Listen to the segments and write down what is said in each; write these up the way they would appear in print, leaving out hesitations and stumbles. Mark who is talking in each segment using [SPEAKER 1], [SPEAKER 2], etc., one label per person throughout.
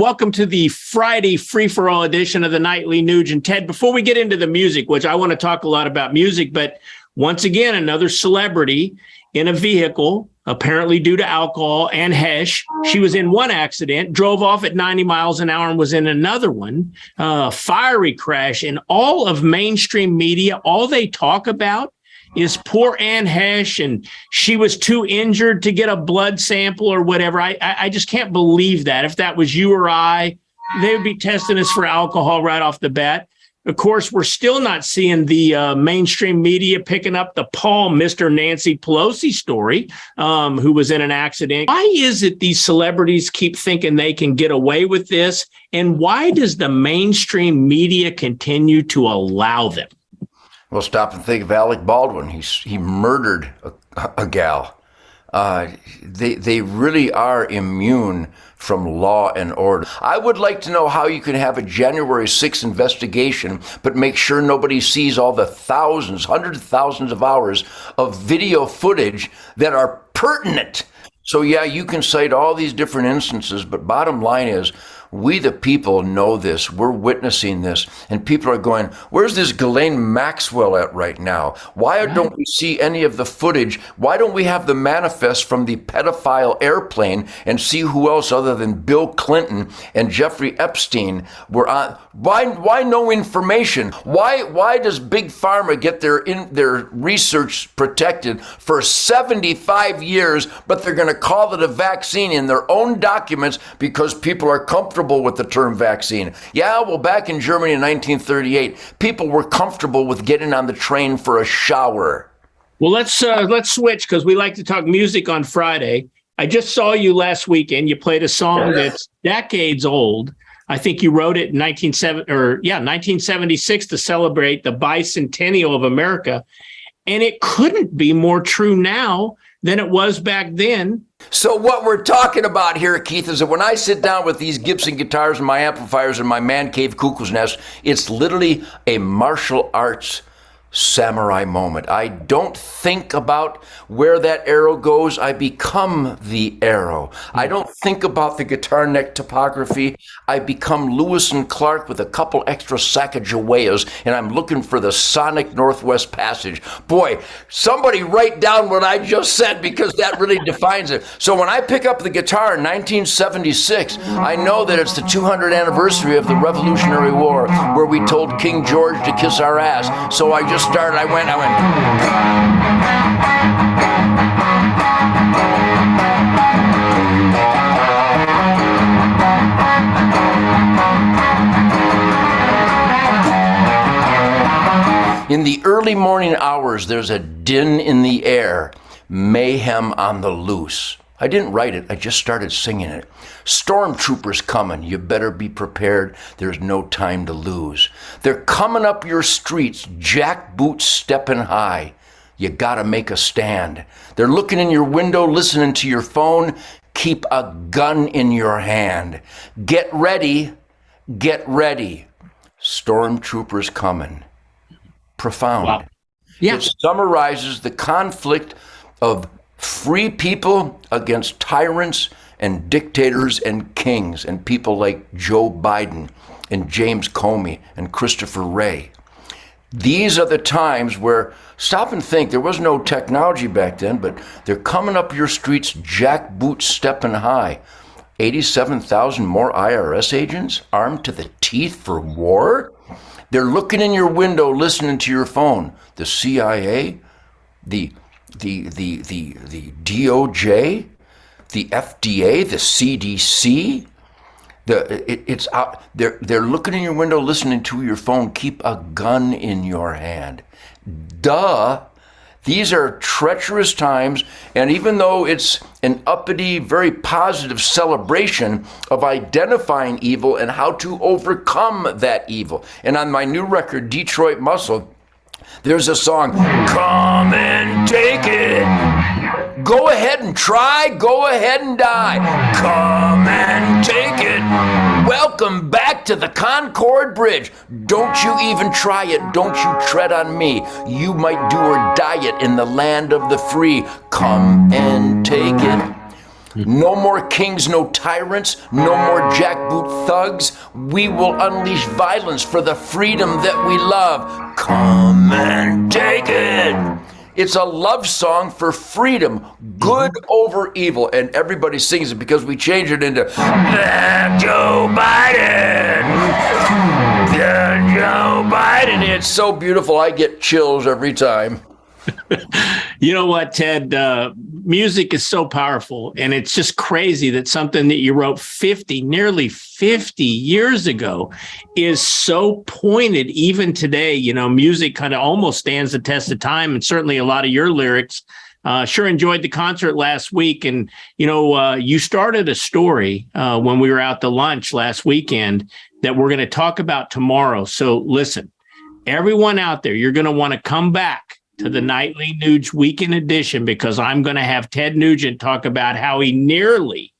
[SPEAKER 1] welcome to the Friday free-for-all edition of the Nightly Nuge. And Ted, before we get into the music, which I want to talk a lot about music, but once again, another celebrity in a vehicle, apparently due to alcohol and hash. She was in one accident, drove off at 90 miles an hour and was in another one. Fiery crash. And all of mainstream media, all they talk about is poor Anne Hesh, and she was too injured to get a blood sample or whatever. I just can't believe that. If that was you or I, they would be testing us for alcohol right off the bat. Of course, we're still not seeing the mainstream media picking up the Paul, Mr. Nancy Pelosi story, who was in an accident. Why is it these celebrities keep thinking they can get away with this? And why does the mainstream media continue to allow them?
[SPEAKER 2] Well, stop and think of Alec Baldwin. He murdered a gal. They really are immune from law and order. I would like to know how you can have a January 6th investigation, but make sure nobody sees all the thousands, hundreds of thousands of hours of video footage that are pertinent. So yeah, you can cite all these different instances, but bottom line is, we the people know this. We're witnessing this. And people are going, where's this Ghislaine Maxwell at right now? Why don't we see any of the footage? Why don't we have the manifest from the pedophile airplane and see who else other than Bill Clinton and Jeffrey Epstein were on? Why no information? Why does Big Pharma get their research protected for 75 years, but they're going to call it a vaccine in their own documents because people are comfortable with the term vaccine? Yeah, well, back in Germany in 1938, people were comfortable with getting on the train for a shower.
[SPEAKER 1] Well, let's switch, because we like to talk music on Friday. I just saw you last weekend. You played a song that's decades old. I think you wrote it in 1976 to celebrate the bicentennial of America. And it couldn't be more true now than it was back then.
[SPEAKER 2] So what we're talking about here, Keith, is that when I sit down with these Gibson guitars and my amplifiers and my man cave cuckoo's nest, it's literally a martial arts samurai moment. I don't think about where that arrow goes. I become the arrow. I don't think about the guitar neck topography. I become Lewis and Clark with a couple extra Sacagaweas, and I'm looking for the sonic Northwest Passage. Boy, somebody write down what I just said, because that really defines it. So when I pick up the guitar in 1976, I know that it's the 200th anniversary of the Revolutionary War, where we told King George to kiss our ass. So I just started, I went. In the early morning hours, there's a din in the air, mayhem on the loose. I didn't write it, I just started singing it. Stormtroopers coming, you better be prepared, there's no time to lose. They're coming up your streets, jackboots stepping high. You gotta make a stand. They're looking in your window, listening to your phone. Keep a gun in your hand. Get ready, get ready. Stormtroopers coming. Profound.
[SPEAKER 1] Wow. Yeah.
[SPEAKER 2] It summarizes the conflict of free people against tyrants and dictators and kings and people like Joe Biden and James Comey and Christopher Wray. These are the times where, stop and think, there was no technology back then, but they're coming up your streets, jackboots stepping high. 87,000 more IRS agents armed to the teeth for war? They're looking in your window, listening to your phone. The CIA, the DOJ, the FDA, the CDC, it's out. They're looking in your window, listening to your phone. Keep a gun in your hand. Duh. These are treacherous times, and even though it's an uppity, very positive celebration of identifying evil and how to overcome that evil. And on my new record, Detroit Muscle, there's a song, come and take it. Go ahead and try, go ahead and die. Come and take it. Welcome back to the Concord Bridge. Don't you even try it. Don't you tread on me. You might do or die it in the land of the free. Come and take it. No more kings, no tyrants, no more jackboot thugs. We will unleash violence for the freedom that we love. Come and take it. It's a love song for freedom, good over evil, and everybody sings it because we changed it into Joe Biden. Joe Biden. It's so beautiful. I get chills every time.
[SPEAKER 1] You know what, Ted? Music is so powerful, and it's just crazy that something that you wrote nearly 50 years ago is so pointed even today. You know, music kind of almost stands the test of time, and certainly a lot of your lyrics. Sure enjoyed the concert last week, and, you know, you started a story when we were out to lunch last weekend that we're going to talk about tomorrow. So listen, everyone out there, you're going to want to come back to the Nightly Nuge Weekend Edition, because I'm going to have Ted Nugent talk about how he nearly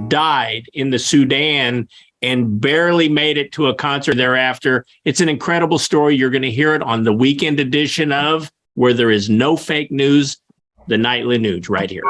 [SPEAKER 1] died in the Sudan and barely made it to a concert thereafter. It's an incredible story. You're going to hear it on the Weekend Edition of Where There Is No Fake News, the Nightly Nuge, right here.